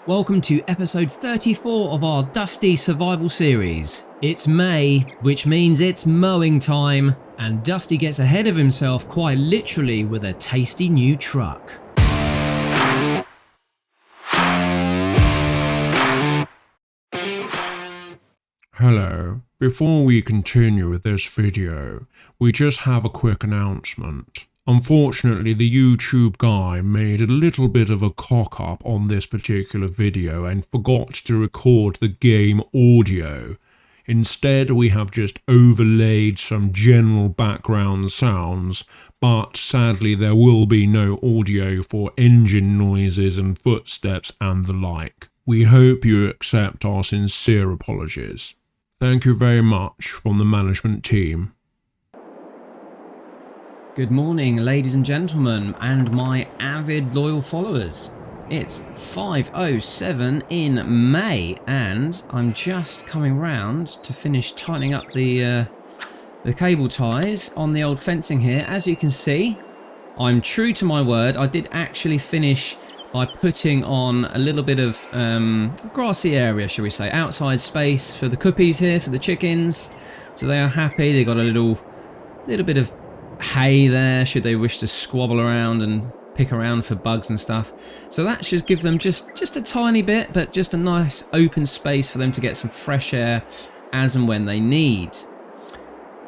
Welcome to episode 34 of our Dusty survival series. It's May, which means it's mowing time, and Dusty gets ahead of himself quite literally with a tasty new truck. Hello, before we continue with this video, we just have a quick announcement. Unfortunately, the YouTube guy made a little bit of a cock-up on this particular video and forgot to record the game audio. Instead, we have just overlaid some general background sounds, but sadly there will be no audio for engine noises and footsteps and the like. We hope you accept our sincere apologies. Thank you very much from the management team. Good morning, ladies and gentlemen, and my avid loyal followers. It's 5:07 in May, and I'm just coming round to finish tightening up the cable ties on the old fencing here. As you can see, I'm true to my word. I did actually finish by putting on a little bit of grassy area, shall we say, outside space for the cuppies here, for the chickens. So they are happy. They got a little bit of hay there should they wish to squabble around and pick around for bugs and stuff. So that should give them just a tiny bit, but just a nice open space for them to get some fresh air as and when they need.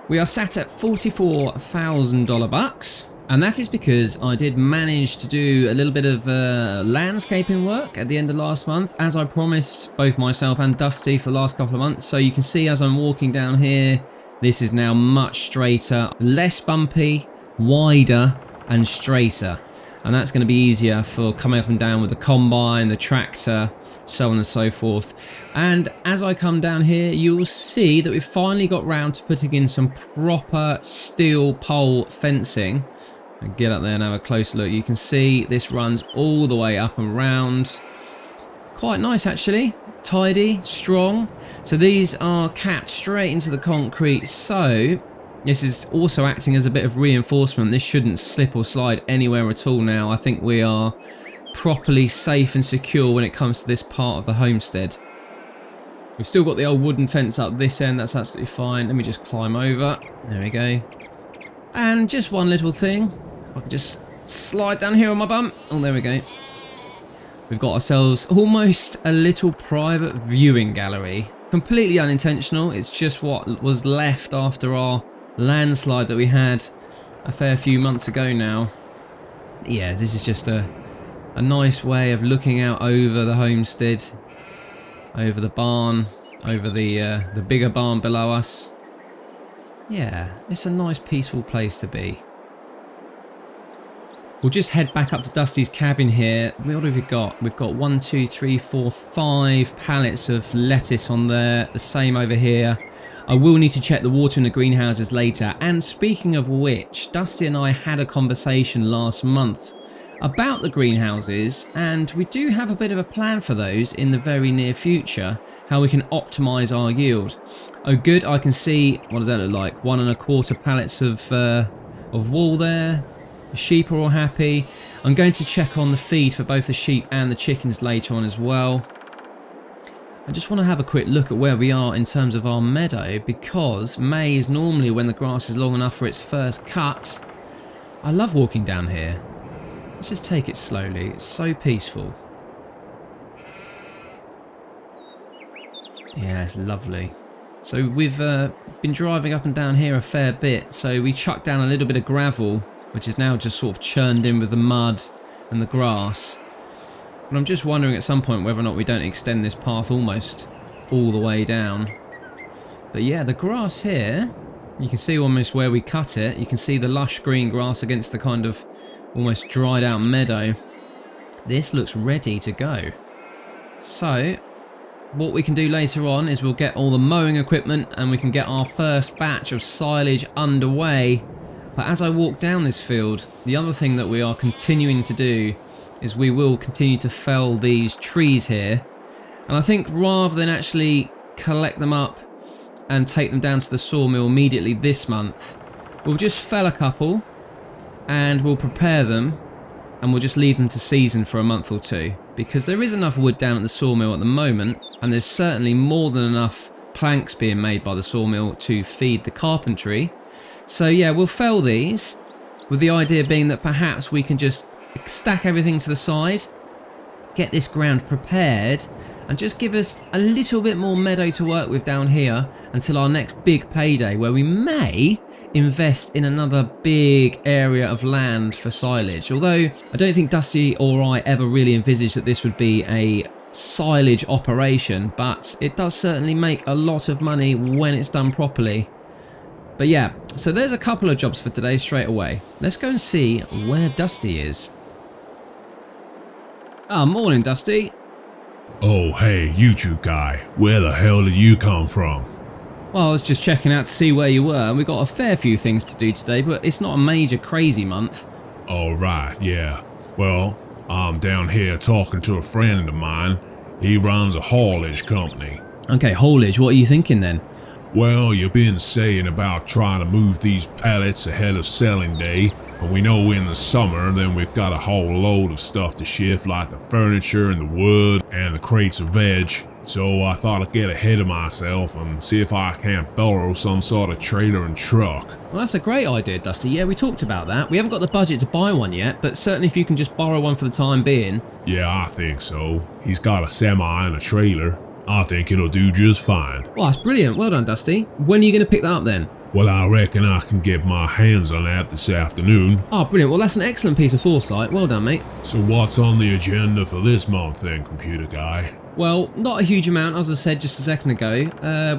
We are sat at $44,000 bucks, and that is because I did manage to do a little bit of landscaping work at the end of last month, as I promised both myself and Dusty for the last couple of months. So you can see as I'm walking down here, this is now much straighter, less bumpy, wider and straighter. And that's going to be easier for coming up and down with the combine, the tractor, so on and so forth. And as I come down here, you'll see that we've finally got round to putting in some proper steel pole fencing. And get up there and have a close look. You can see this runs all the way up and round. Quite nice actually. Tidy, strong. So these are capped straight into the concrete, so this is also acting as a bit of reinforcement. This shouldn't slip or slide anywhere at all now. I think we are properly safe and secure when it comes to this part of the homestead. We've still got the old wooden fence up this end, that's absolutely fine. Let me just climb over. There we go. And just one little thing. I can just slide down here on my bum. Oh, there we go. We've got ourselves almost a little private viewing gallery. Completely unintentional, it's just what was left after our landslide that we had a fair few months ago now. Yeah, this is just a nice way of looking out over the homestead, over the barn, over the bigger barn below us. Yeah, it's a nice peaceful place to be. We'll just head back up to Dusty's cabin here. What have we got? We've got 1, 2, 3, 4, 5 pallets of lettuce on there. The same over here. I will need to check the water in the greenhouses later. And speaking of which, Dusty and I had a conversation last month about the greenhouses, and we do have a bit of a plan for those in the very near future, how we can optimize our yield. Oh good, I can see, what does that look like? 1 1/4 pallets of wool there. The sheep are all happy. I'm going to check on the feed for both the sheep and the chickens later on as well. I just want to have a quick look at where we are in terms of our meadow, because May is normally when the grass is long enough for its first cut. I love walking down here. Let's just take it slowly. It's so peaceful. Yeah, it's lovely. So we've been driving up and down here a fair bit, so we chucked down a little bit of gravel, which is now just sort of churned in with the mud and the grass. But I'm just wondering at some point whether or not we don't extend this path almost all the way down. But yeah, the grass here, you can see almost where we cut it. You can see the lush green grass against the kind of almost dried out meadow. This looks ready to go. So what we can do later on is we'll get all the mowing equipment and we can get our first batch of silage underway. But as I walk down this field, the other thing that we are continuing to do is we will continue to fell these trees here. And I think rather than actually collect them up and take them down to the sawmill immediately this month, we'll just fell a couple and we'll prepare them and we'll just leave them to season for a month or two, because there is enough wood down at the sawmill at the moment, and there's certainly more than enough planks being made by the sawmill to feed the carpentry. So yeah, we'll fell these, with the idea being that perhaps we can just stack everything to the side, get this ground prepared, and just give us a little bit more meadow to work with down here until our next big payday, where we may invest in another big area of land for silage. Although I don't think Dusty or I ever really envisaged that this would be a silage operation, but it does certainly make a lot of money when it's done properly. But yeah, so there's a couple of jobs for today straight away. Let's go and see where Dusty is. Ah, morning Dusty. Oh, hey, YouTube guy, where the hell did you come from? Well, I was just checking out to see where you were. We've got a fair few things to do today, but it's not a major crazy month. Oh, right, yeah. Well, I'm down here talking to a friend of mine. He runs a haulage company. Okay, haulage, what are you thinking then? Well, you've been saying about trying to move these pallets ahead of selling day, and we know in the summer then we've got a whole load of stuff to shift, like the furniture and the wood and the crates of veg. So I thought I'd get ahead of myself and see if I can't borrow some sort of trailer and truck. Well, that's a great idea, Dusty. Yeah, we talked about that. We haven't got the budget to buy one yet, but certainly if you can just borrow one for the time being. Yeah, I think so. He's got a semi and a trailer. I think it'll do just fine. Well, that's brilliant. Well done, Dusty. When are you going to pick that up then? Well, I reckon I can get my hands on that this afternoon. Oh, brilliant. Well, that's an excellent piece of foresight. Well done, mate. So what's on the agenda for this month then, computer guy? Well, not a huge amount, as I said just a second ago.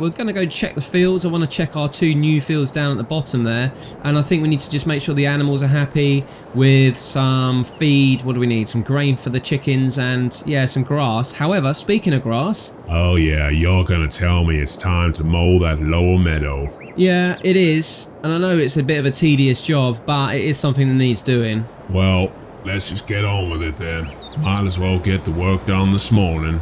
We're going to go check the fields. I want to check our 2 new fields down at the bottom there. And I think we need to just make sure the animals are happy with some feed. What do we need? Some grain for the chickens and, yeah, some grass. However, speaking of grass... Oh yeah, you're going to tell me it's time to mow that lower meadow. Yeah, it is. And I know it's a bit of a tedious job, but it is something that needs doing. Well, let's just get on with it then. Might as well get the work done this morning.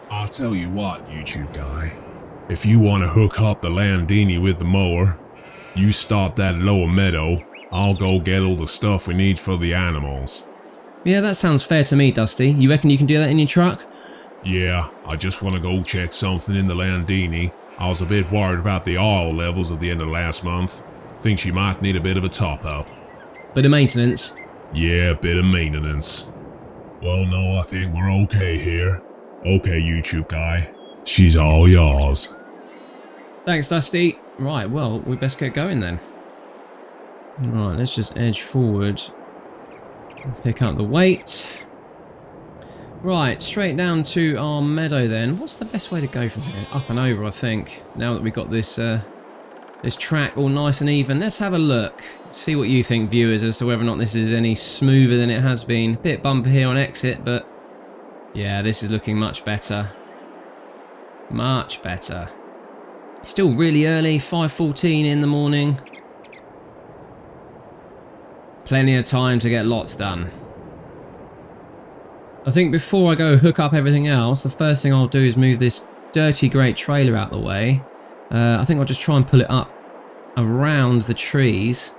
I'll tell you what, YouTube guy. If you want to hook up the Landini with the mower, you start that lower meadow, I'll go get all the stuff we need for the animals. Yeah, that sounds fair to me, Dusty. You reckon you can do that in your truck? Yeah, I just want to go check something in the Landini. I was a bit worried about the oil levels at the end of last month. Think she might need a bit of a top-up. Bit of maintenance? Yeah, a bit of maintenance. Well, no, I think we're okay here. Okay, YouTube guy. She's all yours. Thanks, Dusty. Right, well, we best get going then. Right, let's just edge forward. Pick up the weight. Right, straight down to our meadow then. What's the best way to go from here? Up and over, I think. Now that we've got this this track all nice and even. Let's have a look. See what you think, viewers, as to whether or not this is any smoother than it has been. Bit bumpy here on exit, but yeah, this is looking much better. Much better. Still really early, 5:14 in the morning. Plenty of time to get lots done. I think before I go hook up everything else, the first thing I'll do is move this dirty great trailer out the way. I think I'll just try and pull it up around the trees.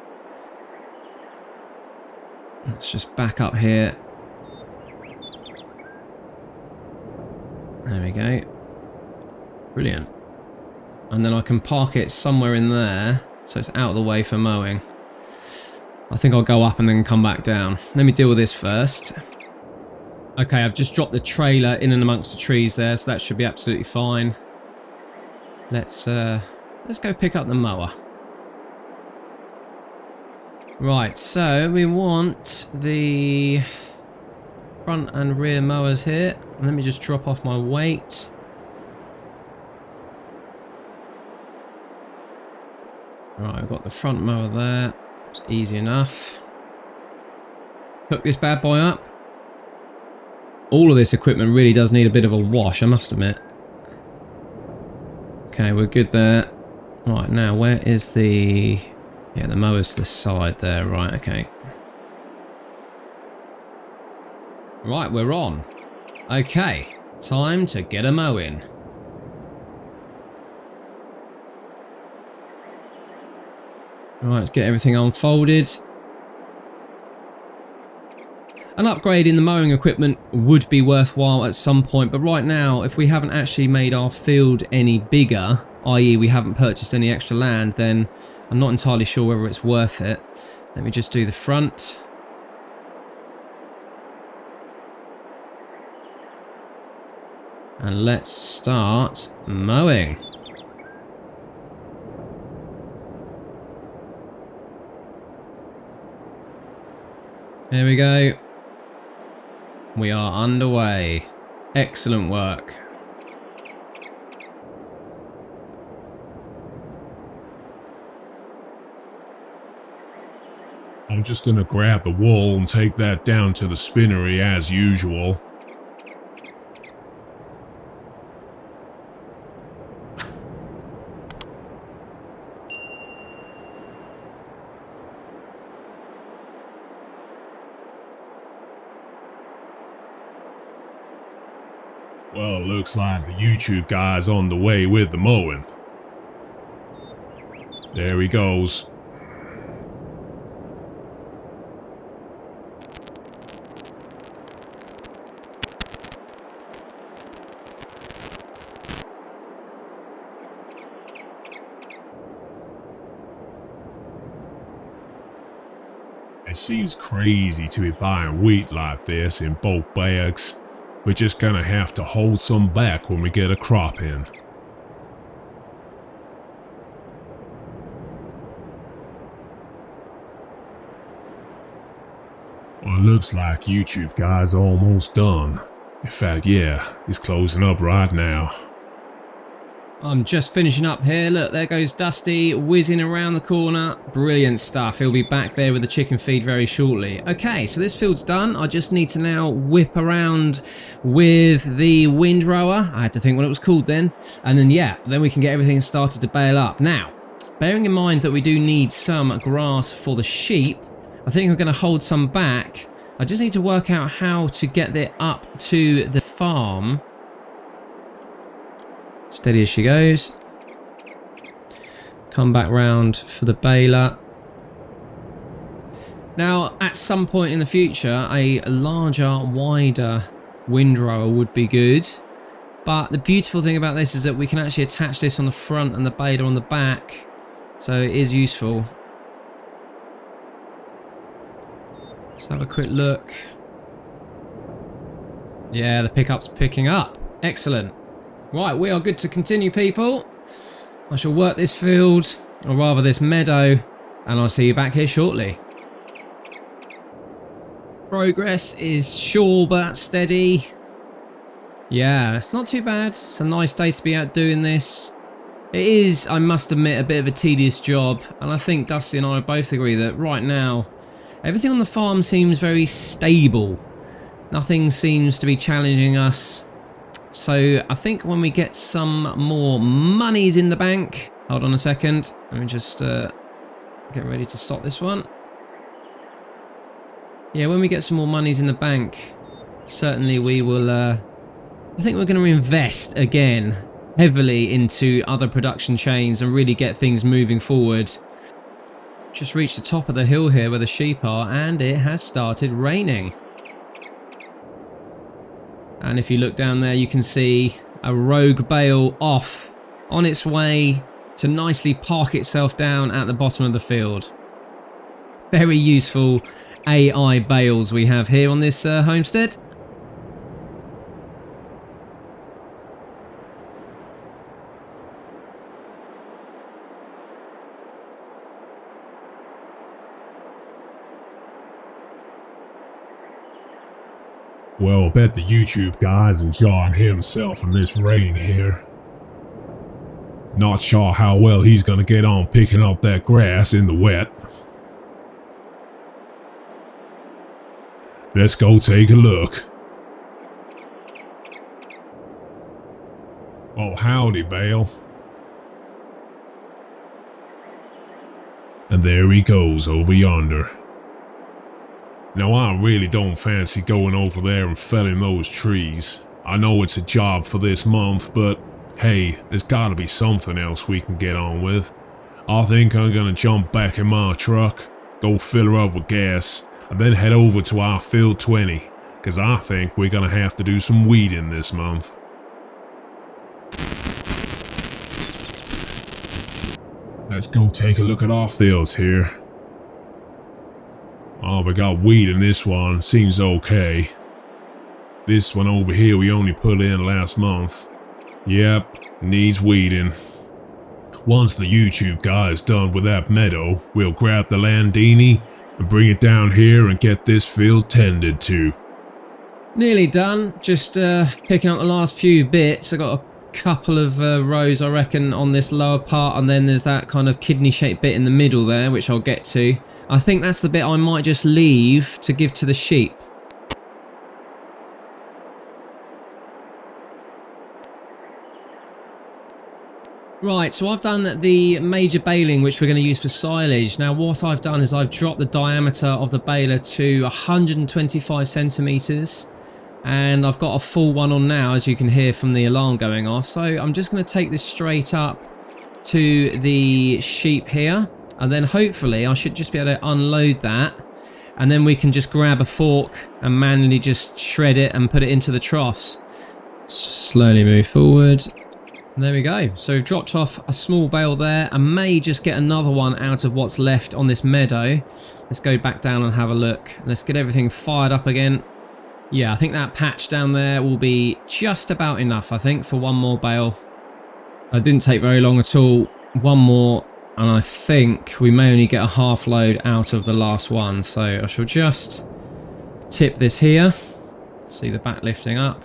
Let's just back up here. There we go. Brilliant. And then I can park it somewhere in there, so it's out of the way for mowing. I think I'll go up and then come back down. Let me deal with this first. Okay, I've just dropped the trailer in and amongst the trees there, so that should be absolutely fine. Let's go pick up the mower. Right, so we want the front and rear mowers here. Let me just drop off my weight. Right, I've got the front mower there. It's easy enough. Hook this bad boy up. All of this equipment really does need a bit of a wash, I must admit. Okay, we're good there. Right, now where is the... Yeah, the mower's to the side there. Right, okay. Right, we're on. Okay, time to get a mow in. Alright, let's get everything unfolded. An upgrade in the mowing equipment would be worthwhile at some point, but right now, if we haven't actually made our field any bigger, i.e. we haven't purchased any extra land, then I'm not entirely sure whether it's worth it. Let me just do the front. And let's start mowing. There we go. We are underway. Excellent work. I'm just gonna grab the wool and take that down to the spinnery as usual. Well, looks like the YouTube guy's on the way with the mowing. There he goes. It seems crazy to be buying wheat like this in bulk bags. We're just gonna have to hold some back when we get a crop in. Well, it looks like YouTube guy's almost done. In fact, yeah, he's closing up right now. I'm just finishing up here. Look, there goes Dusty whizzing around the corner. Brilliant stuff. He'll be back there with the chicken feed very shortly. Okay, so this field's done. I just need to now whip around with the windrower. I had to think what it was called then. And then, yeah, then we can get everything started to bale up. Now, bearing in mind that we do need some grass for the sheep, I think I'm going to hold some back. I just need to work out how to get it up to the farm. Steady as she goes. Come back round for the baler. Now, at some point in the future, a larger, wider windrower would be good. But the beautiful thing about this is that we can actually attach this on the front and the baler on the back. So it is useful. Let's have a quick look. Yeah, the pickup's picking up. Excellent. Right, we are good to continue, people. I shall work this field, or rather this meadow, and I'll see you back here shortly. Progress is sure but steady. Yeah, it's not too bad. It's a nice day to be out doing this. It is, I must admit, a bit of a tedious job, and I think Dusty and I both agree that right now, everything on the farm seems very stable. Nothing seems to be challenging us. So I think when we get some more monies in the bank... Hold on a second. Let me just get ready to stop this one. Yeah, when we get some more monies in the bank, certainly we will... I think we're going to invest again heavily into other production chains and really get things moving forward. Just reached the top of the hill here where the sheep are, and it has started raining. And if you look down there, you can see a rogue bale off on its way to nicely park itself down at the bottom of the field. Very useful AI bales we have here on this homestead. Well, I bet the YouTube guy's enjoying himself in this rain here. Not sure how well he's gonna get on picking up that grass in the wet. Let's go take a look. Oh, howdy, Bale. And there he goes over yonder. Now, I really don't fancy going over there and felling those trees. I know it's a job for this month, but hey, there's gotta be something else we can get on with. I think I'm gonna jump back in my truck, go fill her up with gas, and then head over to our field 20, cause I think we're gonna have to do some weeding this month. Let's go take a look at our fields here. Oh, we got weed in this one, seems okay. This one over here we only put in last month. Yep, needs weeding. Once the YouTube guy is done with that meadow, we'll grab the Landini and bring it down here and get this field tended to. Nearly done, just picking up the last few bits. I got a couple of rows I reckon on this lower part, and then there's that kind of kidney shaped bit in the middle there, which I'll get to. I think that's the bit I might just leave to give to the sheep. Right, so I've done the major baling, which we're going to use for silage. Now what I've done is I've dropped the diameter of the baler to 125 centimetres. And I've got a full one on now, as you can hear from the alarm going off. So I'm just going to take this straight up to the sheep here. And then hopefully I should just be able to unload that. And then we can just grab a fork and manually just shred it and put it into the troughs. Slowly move forward. And there we go. So we've dropped off a small bale there. I may just get another one out of what's left on this meadow. Let's go back down and have a look. Let's get everything fired up again. Yeah, I think that patch down there will be just about enough, I think, for one more bale. It didn't take very long at all. One more, and I think we may only get a half load out of the last one. So I shall just tip this here. See the back lifting up.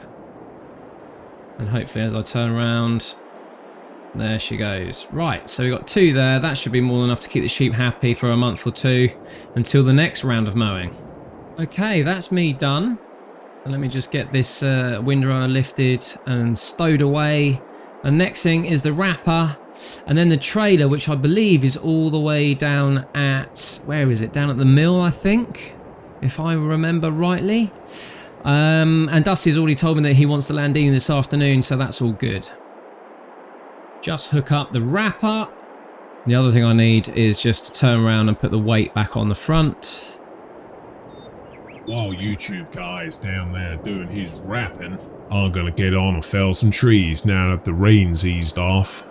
And hopefully as I turn around, there she goes. Right, so we've got two there. That should be more than enough to keep the sheep happy for a month or two until the next round of mowing. Okay, that's me done. So let me just get this windrower lifted and stowed away. The next thing is the wrapper, and then the trailer, which I believe is all the way down at, where is it? Down at the mill, I think, if I remember rightly. And Dusty's already told me that he wants the Landini this afternoon, so that's all good. Just hook up the wrapper. The other thing I need is just to turn around and put the weight back on the front. While YouTube guy is down there doing his wrapping, I'm gonna get on and fell some trees now that the rain's eased off.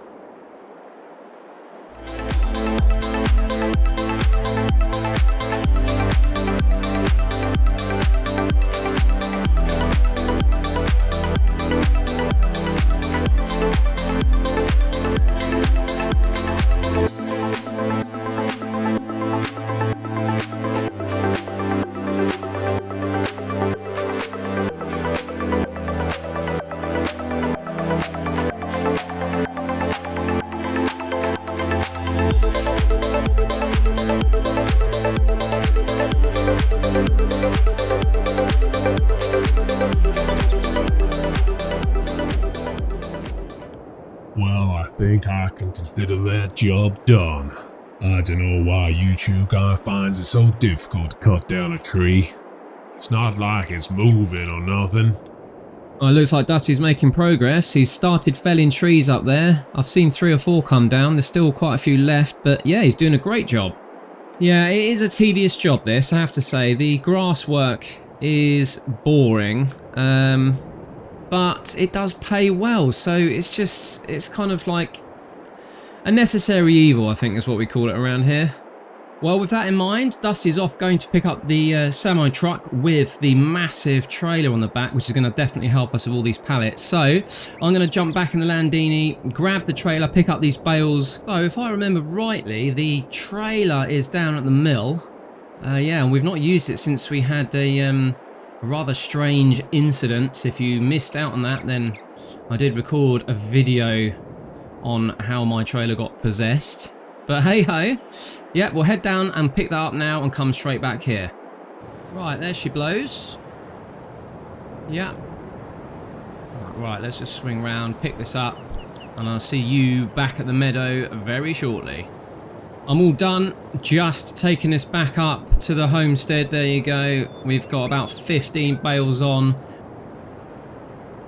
Well, I think I can consider that job done. I don't know why YouTube guy finds it so difficult to cut down a tree. It's not like it's moving or nothing. Well, it looks like Dusty's making progress. He's started felling trees up there. I've seen 3 or 4 come down. There's still quite a few left, but yeah, he's doing a great job. Yeah, it is a tedious job this, I have to say. The grass work is boring, but it does pay well, so it's kind of like a necessary evil, I think is what we call it around here. Well, with that in mind, Dusty's off going to pick up the semi-truck with the massive trailer on the back, which is going to definitely help us with all these pallets. So I'm going to jump back in the Landini, grab the trailer, pick up these bales. So if I remember rightly, the trailer is down at the mill. Yeah, and we've not used it since we had a rather strange incident. If you missed out on that, then I did record a video on how my trailer got possessed. But hey ho, yeah, we'll head down and pick that up now and come straight back here. Right, there she blows. Yeah. Right, let's just swing round, pick this up, and I'll see you back at the meadow very shortly. I'm all done, just taking this back up to the homestead. There you go. We've got about 15 bales on.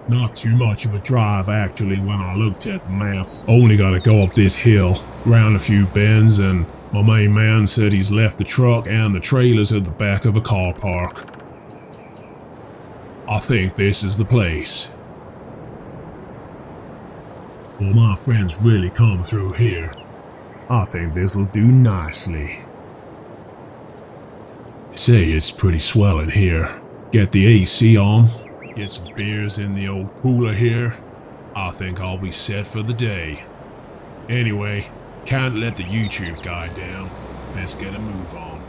Not too much of a drive actually when I looked at the map. Only gotta go up this hill, round a few bends, and my main man said he's left the truck and the trailers at the back of a car park. I think this is the place. Well, my friends really come through here. I think this'll do nicely. Say, it's pretty swell in here. Get the AC on, get some beers in the old cooler here. I think I'll be set for the day. Anyway, can't let the YouTube guy down. Let's get a move on.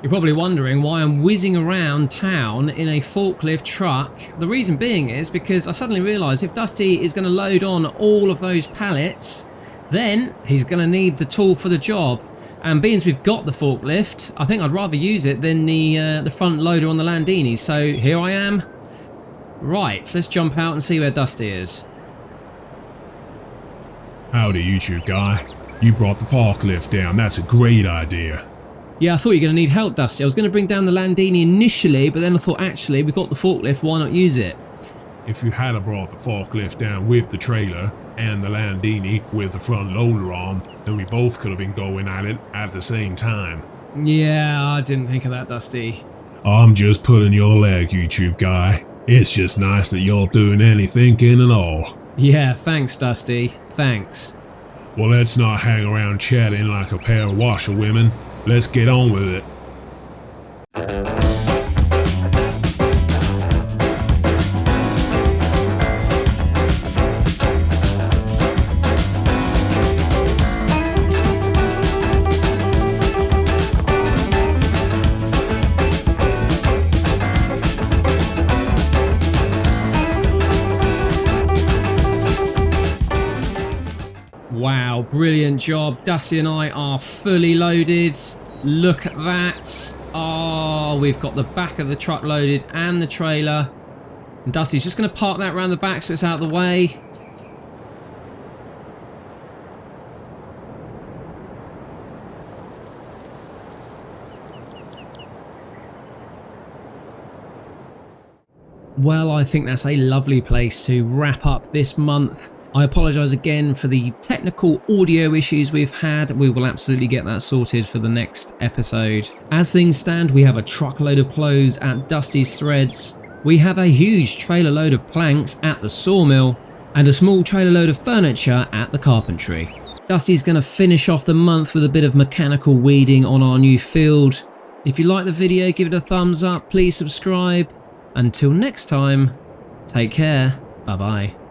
You're probably wondering why I'm whizzing around town in a forklift truck. The reason being is because I suddenly realised if Dusty is going to load on all of those pallets, then he's going to need the tool for the job. And being as we've got the forklift, I think I'd rather use it than the front loader on the Landini. So here I am. Right, so let's jump out and see where Dusty is. Howdy, YouTube guy. You brought the forklift down. That's a great idea. Yeah, I thought you were going to need help, Dusty. I was going to bring down the Landini initially, but then I thought, actually, we've got the forklift, why not use it? If you had brought the forklift down with the trailer and the Landini with the front loader on, then we both could have been going at it at the same time. Yeah, I didn't think of that, Dusty. I'm just pulling your leg, YouTube guy. It's just nice that you're doing any thinking and all. Yeah, thanks, Dusty. Thanks. Well, let's not hang around chatting like a pair of washerwomen. Let's get on with it. Wow, brilliant job. Dusty and I are fully loaded. Look at that. Oh, we've got the back of the truck loaded and the trailer. And Dusty's just going to park that around the back so it's out of the way. Well, I think that's a lovely place to wrap up this month. I apologise again for the technical audio issues we've had. We will absolutely get that sorted for the next episode. As things stand, we have a truckload of clothes at Dusty's Threads. We have a huge trailer load of planks at the sawmill and a small trailer load of furniture at the carpentry. Dusty's going to finish off the month with a bit of mechanical weeding on our new field. If you like the video, give it a thumbs up, please subscribe. Until next time, take care, bye bye.